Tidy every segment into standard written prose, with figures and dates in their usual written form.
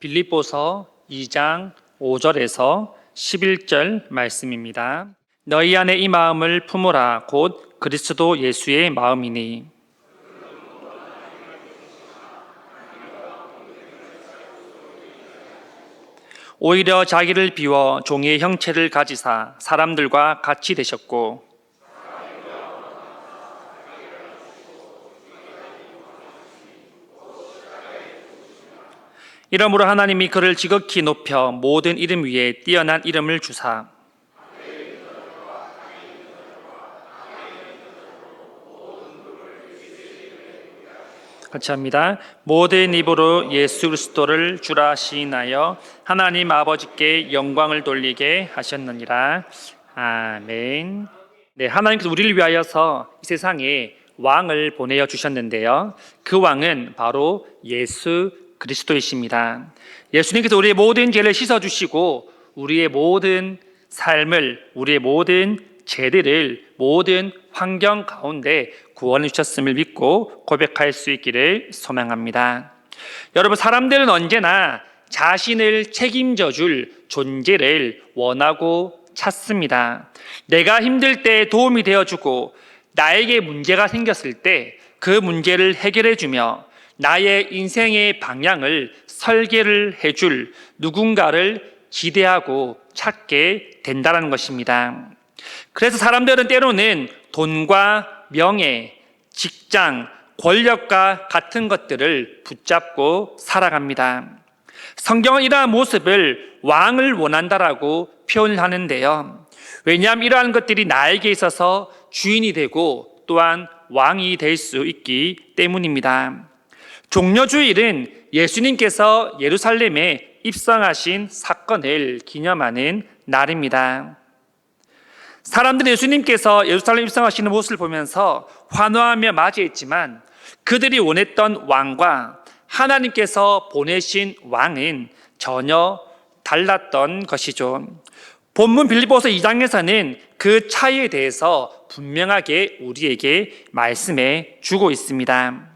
빌립보서 2장 5절에서 11절 말씀입니다. 너희 안에 이 마음을 품으라. 곧 그리스도 예수의 마음이니. 오히려 자기를 비워 종의 형체를 가지사 사람들과 같이 되셨고, 이러므로 하나님이 그를 지극히 높여 모든 이름 위에 뛰어난 이름을 주사 같이 합니다. 모든 입으로 예수 그리스도를 주라 시인하여 하나님 아버지께 영광을 돌리게 하셨느니라. 아멘. 네, 하나님께서 우리를 위하여서 이 세상에 왕을 보내어 주셨는데요. 그 왕은 바로 예수 그리스도이십니다. 예수님께서 우리의 모든 죄를 씻어주시고 우리의 모든 삶을, 우리의 모든 죄들을 모든 환경 가운데 구원해 주셨음을 믿고 고백할 수 있기를 소망합니다. 여러분, 사람들은 언제나 자신을 책임져 줄 존재를 원하고 찾습니다. 내가 힘들 때 도움이 되어주고 나에게 문제가 생겼을 때 그 문제를 해결해 주며 나의 인생의 방향을 설계를 해줄 누군가를 기대하고 찾게 된다는 것입니다. 그래서 사람들은 때로는 돈과 명예, 직장, 권력과 같은 것들을 붙잡고 살아갑니다. 성경은 이러한 모습을 왕을 원한다라고 표현을 하는데요. 왜냐하면 이러한 것들이 나에게 있어서 주인이 되고 또한 왕이 될 수 있기 때문입니다. 종려주일은 예수님께서 예루살렘에 입성하신 사건을 기념하는 날입니다. 사람들은 예수님께서 예루살렘 입성하시는 모습을 보면서 환호하며 맞이했지만 그들이 원했던 왕과 하나님께서 보내신 왕은 전혀 달랐던 것이죠. 본문 빌립보서 2장에서는 그 차이에 대해서 분명하게 우리에게 말씀해 주고 있습니다.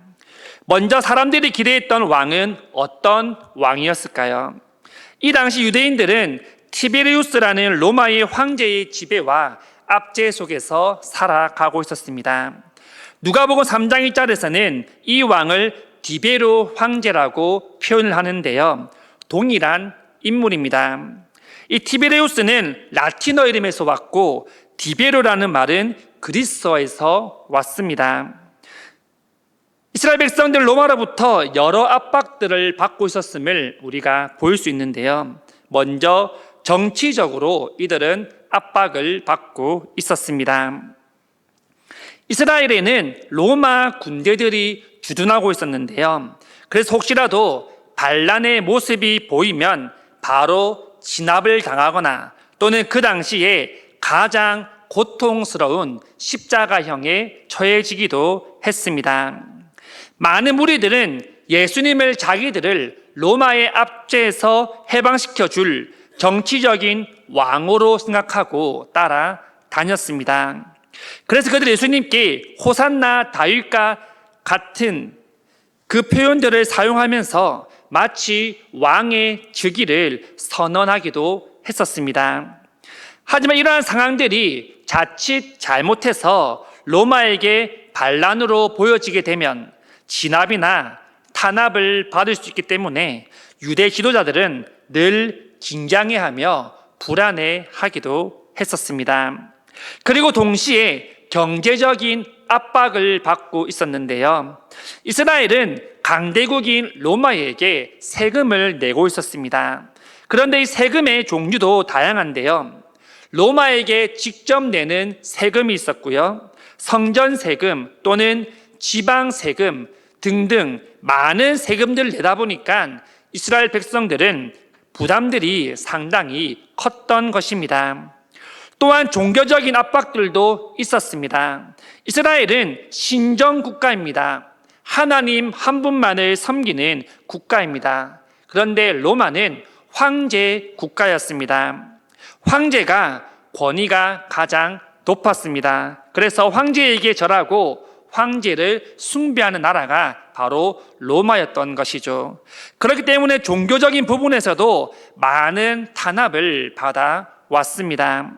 먼저 사람들이 기대했던 왕은 어떤 왕이었을까요? 이 당시 유대인들은 티베리우스라는 로마의 황제의 지배와 압제 속에서 살아가고 있었습니다. 누가복음 3장 1절에서는 이 왕을 디베로 황제라고 표현을 하는데요. 동일한 인물입니다. 이 티베리우스는 라틴어 이름에서 왔고 디베로라는 말은 그리스어에서 왔습니다. 이스라엘 백성들 로마로부터 여러 압박들을 받고 있었음을 우리가 볼 수 있는데요. 먼저 정치적으로 이들은 압박을 받고 있었습니다. 이스라엘에는 로마 군대들이 주둔하고 있었는데요. 그래서 혹시라도 반란의 모습이 보이면 바로 진압을 당하거나 또는 그 당시에 가장 고통스러운 십자가형에 처해지기도 했습니다. 많은 무리들은 예수님을 자기들을 로마의 압제에서 해방시켜 줄 정치적인 왕으로 생각하고 따라 다녔습니다. 그래서 그들은 예수님께 호산나 다윗과 같은 그 표현들을 사용하면서 마치 왕의 즉위를 선언하기도 했었습니다. 하지만 이러한 상황들이 자칫 잘못해서 로마에게 반란으로 보여지게 되면 진압이나 탄압을 받을 수 있기 때문에 유대 지도자들은 늘 긴장해하며 불안해하기도 했었습니다. 그리고 동시에 경제적인 압박을 받고 있었는데요. 이스라엘은 강대국인 로마에게 세금을 내고 있었습니다. 그런데 이 세금의 종류도 다양한데요. 로마에게 직접 내는 세금이 있었고요. 성전 세금 또는 지방 세금 등등 많은 세금들을 내다 보니까 이스라엘 백성들은 부담들이 상당히 컸던 것입니다. 또한 종교적인 압박들도 있었습니다. 이스라엘은 신정국가입니다. 하나님 한 분만을 섬기는 국가입니다. 그런데 로마는 황제 국가였습니다. 황제가 권위가 가장 높았습니다. 그래서 황제에게 절하고 황제를 숭배하는 나라가 바로 로마였던 것이죠. 그렇기 때문에 종교적인 부분에서도 많은 탄압을 받아왔습니다.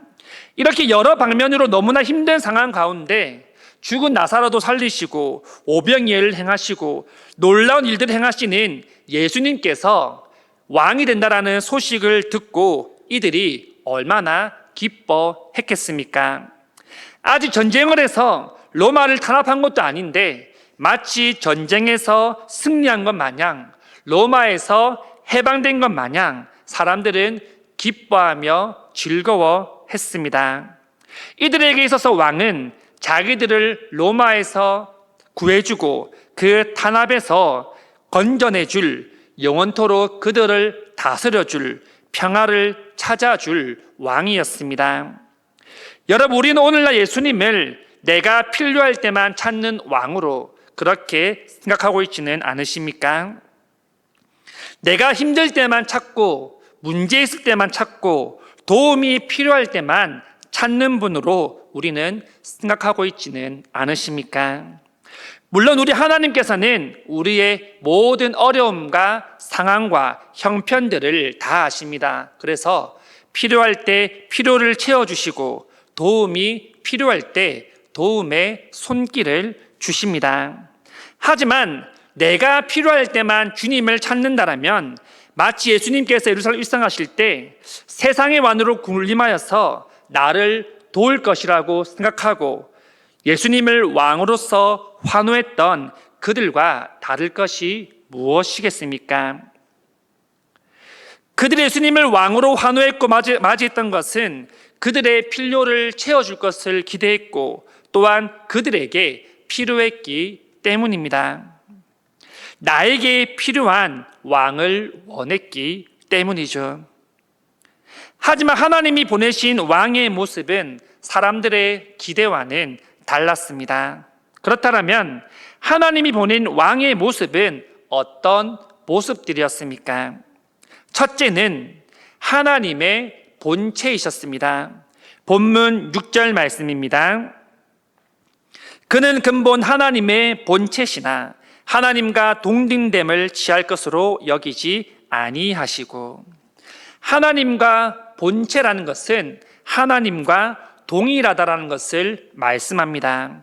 이렇게 여러 방면으로 너무나 힘든 상황 가운데 죽은 나사로도 살리시고 오병이어를 행하시고 놀라운 일들을 행하시는 예수님께서 왕이 된다라는 소식을 듣고 이들이 얼마나 기뻐했겠습니까? 아직 전쟁을 해서 로마를 탄압한 것도 아닌데 마치 전쟁에서 승리한 것 마냥, 로마에서 해방된 것 마냥 사람들은 기뻐하며 즐거워했습니다. 이들에게 있어서 왕은 자기들을 로마에서 구해주고 그 탄압에서 건져내줄, 영원토록 그들을 다스려줄, 평화를 찾아줄 왕이었습니다. 여러분, 우리는 오늘날 예수님을 내가 필요할 때만 찾는 왕으로 그렇게 생각하고 있지는 않으십니까? 내가 힘들 때만 찾고 문제 있을 때만 찾고 도움이 필요할 때만 찾는 분으로 우리는 생각하고 있지는 않으십니까? 물론 우리 하나님께서는 우리의 모든 어려움과 상황과 형편들을 다 아십니다. 그래서 필요할 때 필요를 채워주시고 도움이 필요할 때 도움의 손길을 주십니다. 하지만 내가 필요할 때만 주님을 찾는다라면 마치 예수님께서 예루살렘 입성하실 때 세상의 왕으로 군림하여서 나를 도울 것이라고 생각하고 예수님을 왕으로서 환호했던 그들과 다를 것이 무엇이겠습니까? 그들이 예수님을 왕으로 환호했고 맞이했던 것은 그들의 필요를 채워줄 것을 기대했고 또한 그들에게 필요했기 때문입니다. 나에게 필요한 왕을 원했기 때문이죠. 하지만 하나님이 보내신 왕의 모습은 사람들의 기대와는 달랐습니다. 그렇다면 하나님이 보낸 왕의 모습은 어떤 모습들이었습니까? 첫째는 하나님의 본체이셨습니다. 본문 6절 말씀입니다. 그는 근본 하나님의 본체시나 하나님과 동등됨을 취할 것으로 여기지 아니하시고, 하나님과 본체라는 것은 하나님과 동일하다라는 것을 말씀합니다.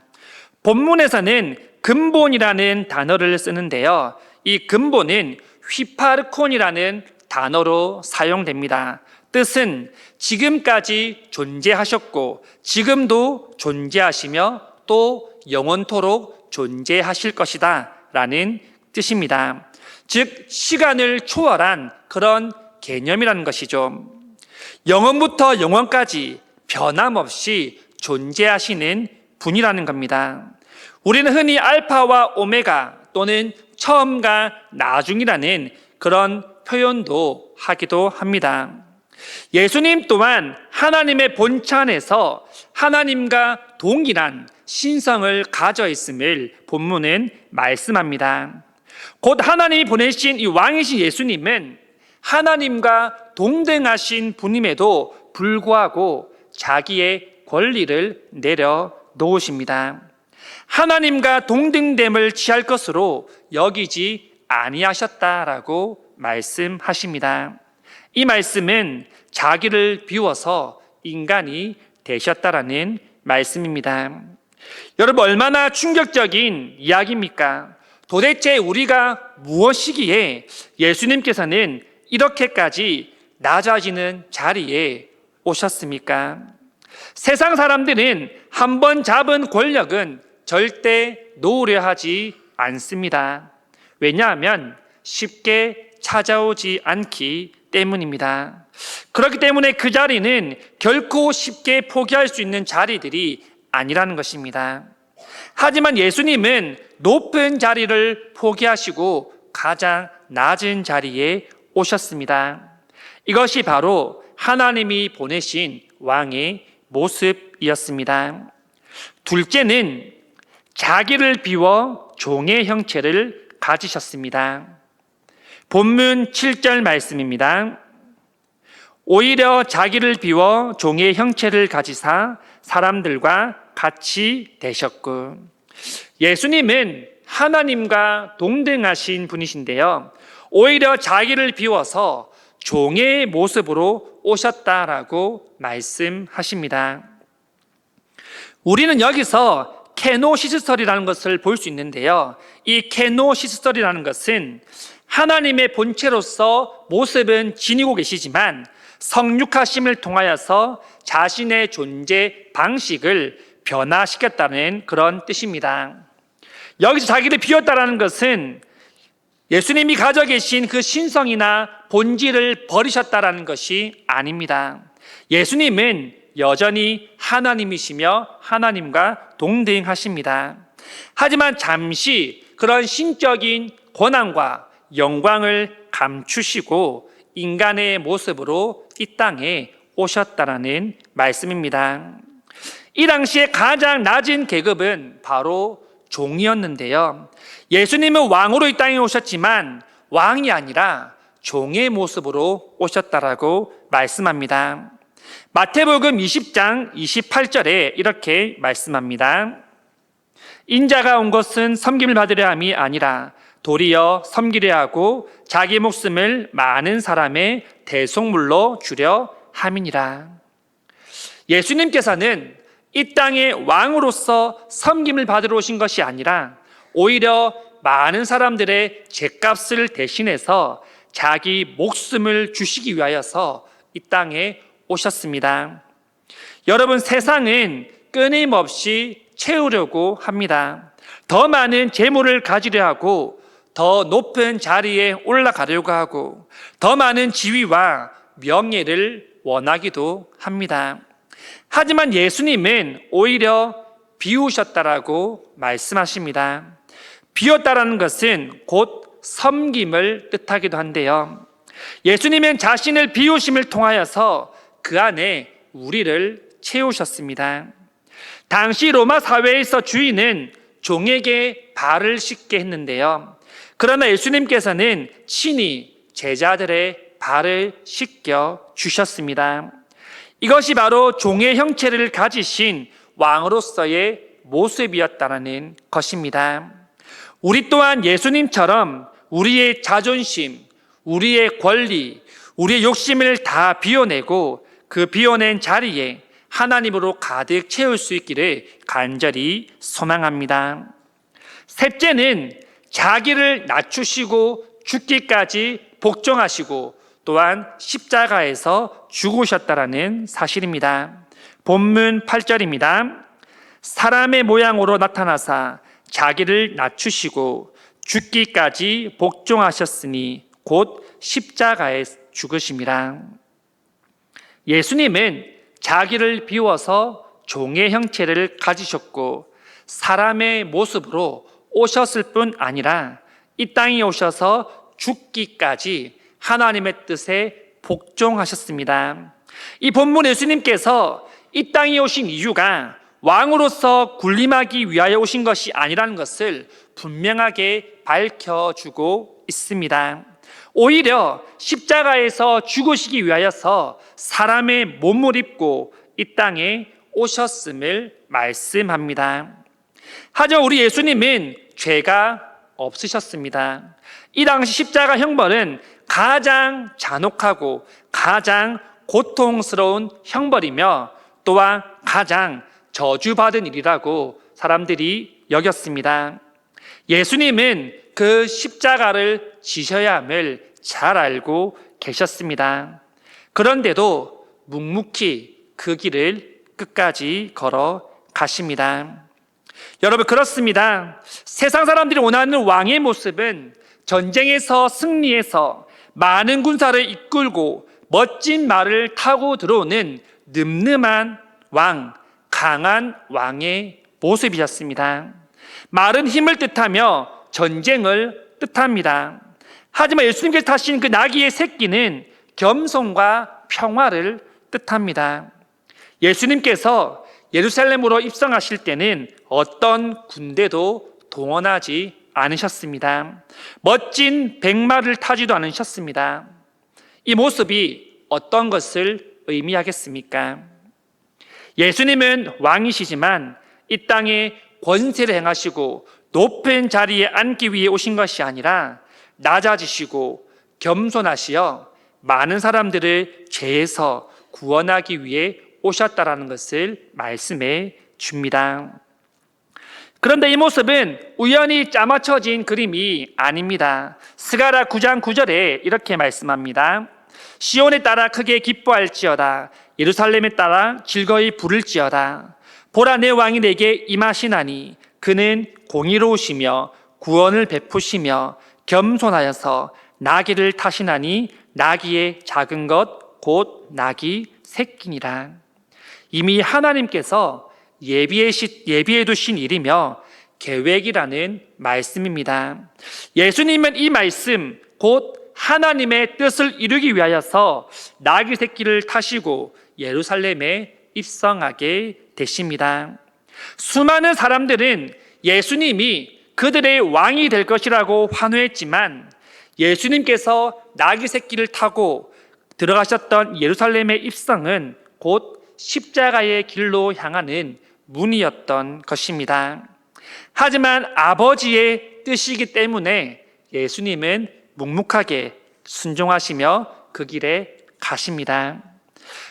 본문에서는 근본이라는 단어를 쓰는데요, 이 근본은 휘파르콘이라는 단어로 사용됩니다. 뜻은 지금까지 존재하셨고 지금도 존재하시며 또 영원토록 존재하실 것이다 라는 뜻입니다. 즉 시간을 초월한 그런 개념이라는 것이죠. 영원부터 영원까지 변함없이 존재하시는 분이라는 겁니다. 우리는 흔히 알파와 오메가 또는 처음과 나중이라는 그런 표현도 하기도 합니다. 예수님 또한 하나님의 본체 안에서 하나님과 동일한 신성을 가져 있음을 본문은 말씀합니다. 곧 하나님이 보내신 이 왕이신 예수님은 하나님과 동등하신 분임에도 불구하고 자기의 권리를 내려놓으십니다. 하나님과 동등됨을 취할 것으로 여기지 아니하셨다라고 말씀하십니다. 이 말씀은 자기를 비워서 인간이 되셨다라는 말씀입니다. 여러분, 얼마나 충격적인 이야기입니까? 도대체 우리가 무엇이기에 예수님께서는 이렇게까지 낮아지는 자리에 오셨습니까? 세상 사람들은 한 번 잡은 권력은 절대 놓으려 하지 않습니다. 왜냐하면 쉽게 찾아오지 않기 때문입니다. 그렇기 때문에 그 자리는 결코 쉽게 포기할 수 있는 자리들이 아니라는 것입니다. 하지만 예수님은 높은 자리를 포기하시고 가장 낮은 자리에 오셨습니다. 이것이 바로 하나님이 보내신 왕의 모습이었습니다. 둘째는 자기를 비워 종의 형체를 가지셨습니다. 본문 7절 말씀입니다. 오히려 자기를 비워 종의 형체를 가지사 사람들과 같이 되셨고, 예수님은 하나님과 동등하신 분이신데요, 오히려 자기를 비워서 종의 모습으로 오셨다라고 말씀하십니다. 우리는 여기서 케노시스설이라는 것을 볼 수 있는데요, 이 케노시스설이라는 것은 하나님의 본체로서 모습은 지니고 계시지만 성육하심을 통하여서 자신의 존재 방식을 변화시켰다는 그런 뜻입니다. 여기서 자기를 비웠다는 것은 예수님이 가져 계신 그 신성이나 본질을 버리셨다는 것이 아닙니다. 예수님은 여전히 하나님이시며 하나님과 동등하십니다. 하지만 잠시 그런 신적인 권한과 영광을 감추시고 인간의 모습으로 이 땅에 오셨다라는 말씀입니다. 이 당시에 가장 낮은 계급은 바로 종이었는데요, 예수님은 왕으로 이 땅에 오셨지만 왕이 아니라 종의 모습으로 오셨다라고 말씀합니다. 마태복음 20장 28절에 이렇게 말씀합니다. 인자가 온 것은 섬김을 받으려 함이 아니라 도리어 섬기려 하고 자기 목숨을 많은 사람의 대속물로 주려 함이니라. 예수님께서는 이 땅의 왕으로서 섬김을 받으러 오신 것이 아니라 오히려 많은 사람들의 죗값을 대신해서 자기 목숨을 주시기 위하여서 이 땅에 오셨습니다. 여러분, 세상은 끊임없이 채우려고 합니다. 더 많은 재물을 가지려 하고 더 높은 자리에 올라가려고 하고 더 많은 지위와 명예를 원하기도 합니다. 하지만 예수님은 오히려 비우셨다라고 말씀하십니다. 비웠다라는 것은 곧 섬김을 뜻하기도 한데요, 예수님은 자신을 비우심을 통하여서 그 안에 우리를 채우셨습니다. 당시 로마 사회에서 주인은 종에게 발을 씻게 했는데요, 그러나 예수님께서는 친히 제자들의 발을 씻겨 주셨습니다. 이것이 바로 종의 형체를 가지신 왕으로서의 모습이었다는 것입니다. 우리 또한 예수님처럼 우리의 자존심, 우리의 권리, 우리의 욕심을 다 비워내고 그 비워낸 자리에 하나님으로 가득 채울 수 있기를 간절히 소망합니다. 셋째는 자기를 낮추시고 죽기까지 복종하시고 또한 십자가에서 죽으셨다라는 사실입니다. 본문 8절입니다. 사람의 모양으로 나타나사 자기를 낮추시고 죽기까지 복종하셨으니 곧 십자가에 죽으심이라. 예수님은 자기를 비워서 종의 형체를 가지셨고 사람의 모습으로 오셨을 뿐 아니라 이 땅에 오셔서 죽기까지 하나님의 뜻에 복종하셨습니다. 이 본문 예수님께서 이 땅에 오신 이유가 왕으로서 군림하기 위하여 오신 것이 아니라는 것을 분명하게 밝혀주고 있습니다. 오히려 십자가에서 죽으시기 위하여서 사람의 몸을 입고 이 땅에 오셨음을 말씀합니다. 하지만 우리 예수님은 죄가 없으셨습니다. 이 당시 십자가 형벌은 가장 잔혹하고 가장 고통스러운 형벌이며 또한 가장 저주받은 일이라고 사람들이 여겼습니다. 예수님은 그 십자가를 지셔야 함을 잘 알고 계셨습니다. 그런데도 묵묵히 그 길을 끝까지 걸어 가십니다. 여러분, 그렇습니다. 세상 사람들이 원하는 왕의 모습은 전쟁에서 승리해서 많은 군사를 이끌고 멋진 말을 타고 들어오는 늠름한 왕, 강한 왕의 모습이었습니다. 말은 힘을 뜻하며 전쟁을 뜻합니다. 하지만 예수님께서 타신 그 나귀의 새끼는 겸손과 평화를 뜻합니다. 예수님께서 예루살렘으로 입성하실 때는 어떤 군대도 동원하지 않으셨습니다. 멋진 백마를 타지도 않으셨습니다. 이 모습이 어떤 것을 의미하겠습니까? 예수님은 왕이시지만 이 땅에 권세를 행하시고 높은 자리에 앉기 위해 오신 것이 아니라 낮아지시고 겸손하시어 많은 사람들을 죄에서 구원하기 위해 오셨다라는 것을 말씀해 줍니다. 그런데 이 모습은 우연히 짜맞춰진 그림이 아닙니다. 스가랴 9장 9절에 이렇게 말씀합니다. 시온에 따라 크게 기뻐할지어다. 예루살렘에 따라 즐거이 부를지어다. 보라, 내 왕이 내게 임하시나니 그는 공의로우시며 구원을 베푸시며 겸손하여서 나귀를 타시나니 나귀의 작은 것 곧 나귀 새끼니라. 이미 하나님께서 예비해 두신 일이며 계획이라는 말씀입니다. 예수님은 이 말씀 곧 하나님의 뜻을 이루기 위하여서 나귀 새끼를 타시고 예루살렘에 입성하게 되십니다. 수많은 사람들은 예수님이 그들의 왕이 될 것이라고 환호했지만 예수님께서 나귀 새끼를 타고 들어가셨던 예루살렘의 입성은 곧 십자가의 길로 향하는 문이었던 것입니다. 하지만 아버지의 뜻이기 때문에 예수님은 묵묵하게 순종하시며 그 길에 가십니다.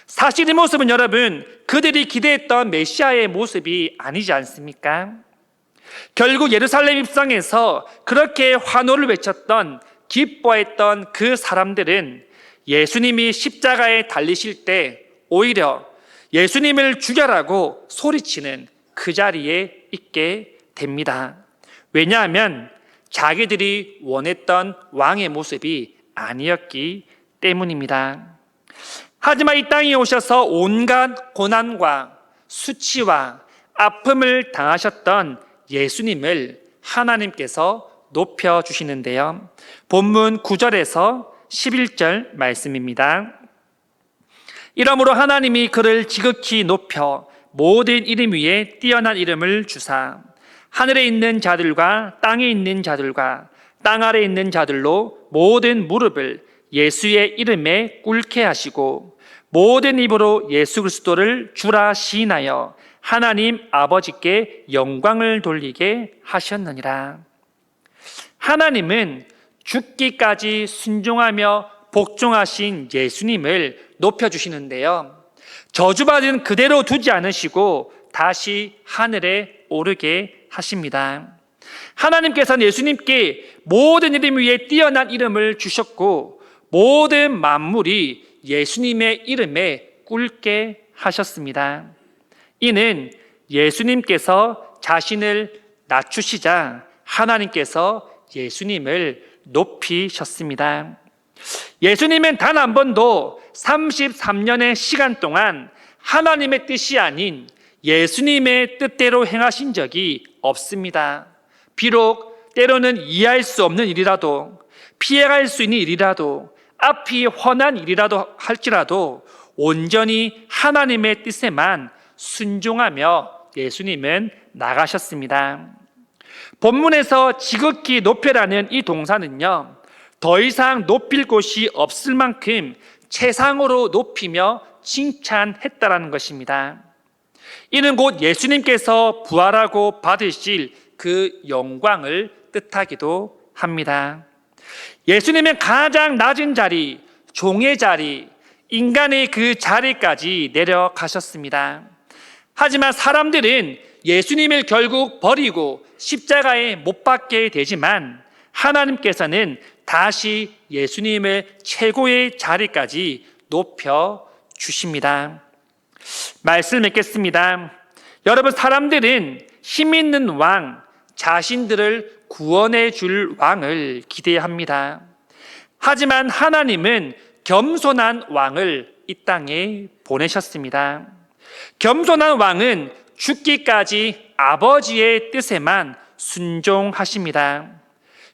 사실 이 모습은 여러분, 그들이 기대했던 메시아의 모습이 아니지 않습니까? 결국 예루살렘 입성에서 그렇게 환호를 외쳤던, 기뻐했던 그 사람들은 예수님이 십자가에 달리실 때 오히려 예수님을 죽여라고 소리치는 그 자리에 있게 됩니다. 왜냐하면 자기들이 원했던 왕의 모습이 아니었기 때문입니다. 하지만 이 땅에 오셔서 온갖 고난과 수치와 아픔을 당하셨던 예수님을 하나님께서 높여주시는데요. 본문 9절에서 11절 말씀입니다. 이러므로 하나님이 그를 지극히 높여 모든 이름 위에 뛰어난 이름을 주사 하늘에 있는 자들과 땅에 있는 자들과 땅 아래에 있는 자들로 모든 무릎을 예수의 이름에 꿇게 하시고 모든 입으로 예수 그리스도를 주라 시인하여 하나님 아버지께 영광을 돌리게 하셨느니라. 하나님은 죽기까지 순종하며 복종하신 예수님을 높여주시는데요, 저주받은 그대로 두지 않으시고 다시 하늘에 오르게 하십니다. 하나님께서는 예수님께 모든 이름 위에 뛰어난 이름을 주셨고 모든 만물이 예수님의 이름에 꿇게 하셨습니다. 이는 예수님께서 자신을 낮추시자 하나님께서 예수님을 높이셨습니다. 예수님은 단 한 번도 33년의 시간 동안 하나님의 뜻이 아닌 예수님의 뜻대로 행하신 적이 없습니다. 비록 때로는 이해할 수 없는 일이라도, 피해갈 수 있는 일이라도, 앞이 훤한 일이라도 할지라도 온전히 하나님의 뜻에만 순종하며 예수님은 나가셨습니다. 본문에서 지극히 높여라는 이 동사는요, 더 이상 높일 곳이 없을 만큼 최상으로 높이며 칭찬했다라는 것입니다. 이는 곧 예수님께서 부활하고 받으실 그 영광을 뜻하기도 합니다. 예수님은 가장 낮은 자리, 종의 자리, 인간의 그 자리까지 내려가셨습니다. 하지만 사람들은 예수님을 결국 버리고 십자가에 못 박게 되지만 하나님께서는 다시 예수님의 최고의 자리까지 높여 주십니다. 말씀 맺겠습니다. 여러분, 사람들은 힘 있는 왕, 자신들을 구원해 줄 왕을 기대합니다. 하지만 하나님은 겸손한 왕을 이 땅에 보내셨습니다. 겸손한 왕은 죽기까지 아버지의 뜻에만 순종하십니다.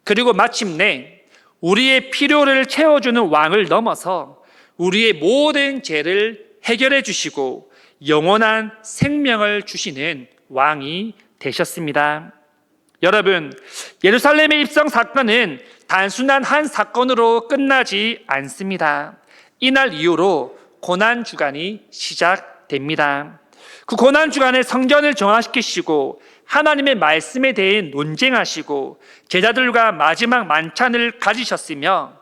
그리고 마침내 우리의 필요를 채워주는 왕을 넘어서 우리의 모든 죄를 해결해 주시고 영원한 생명을 주시는 왕이 되셨습니다. 여러분, 예루살렘의 입성 사건은 단순한 한 사건으로 끝나지 않습니다. 이날 이후로 고난주간이 시작됩니다. 그 고난주간에 성전을 정화시키시고 하나님의 말씀에 대해 논쟁하시고 제자들과 마지막 만찬을 가지셨으며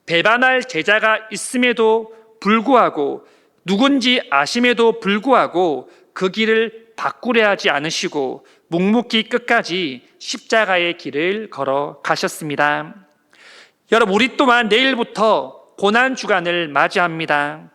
배반할 제자가 있음에도 불구하고 누군지 아심에도 불구하고 그 길을 바꾸려 하지 않으시고 묵묵히 끝까지 십자가의 길을 걸어 가셨습니다. 여러분, 우리 또한 내일부터 고난 주간을 맞이합니다.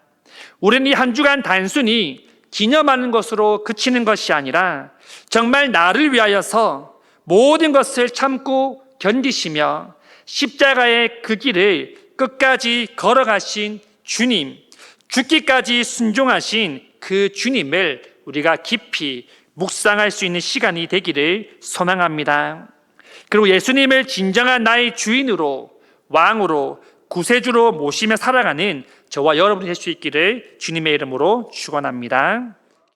우리는 이 한 주간 단순히 기념하는 것으로 그치는 것이 아니라 정말 나를 위하여서 모든 것을 참고 견디시며 십자가의 그 길을 끝까지 걸어가신 주님, 죽기까지 순종하신 그 주님을 우리가 깊이 묵상할 수 있는 시간이 되기를 소망합니다. 그리고 예수님을 진정한 나의 주인으로, 왕으로, 구세주로 모시며 살아가는 저와 여러분이 될 수 있기를 주님의 이름으로 축원합니다.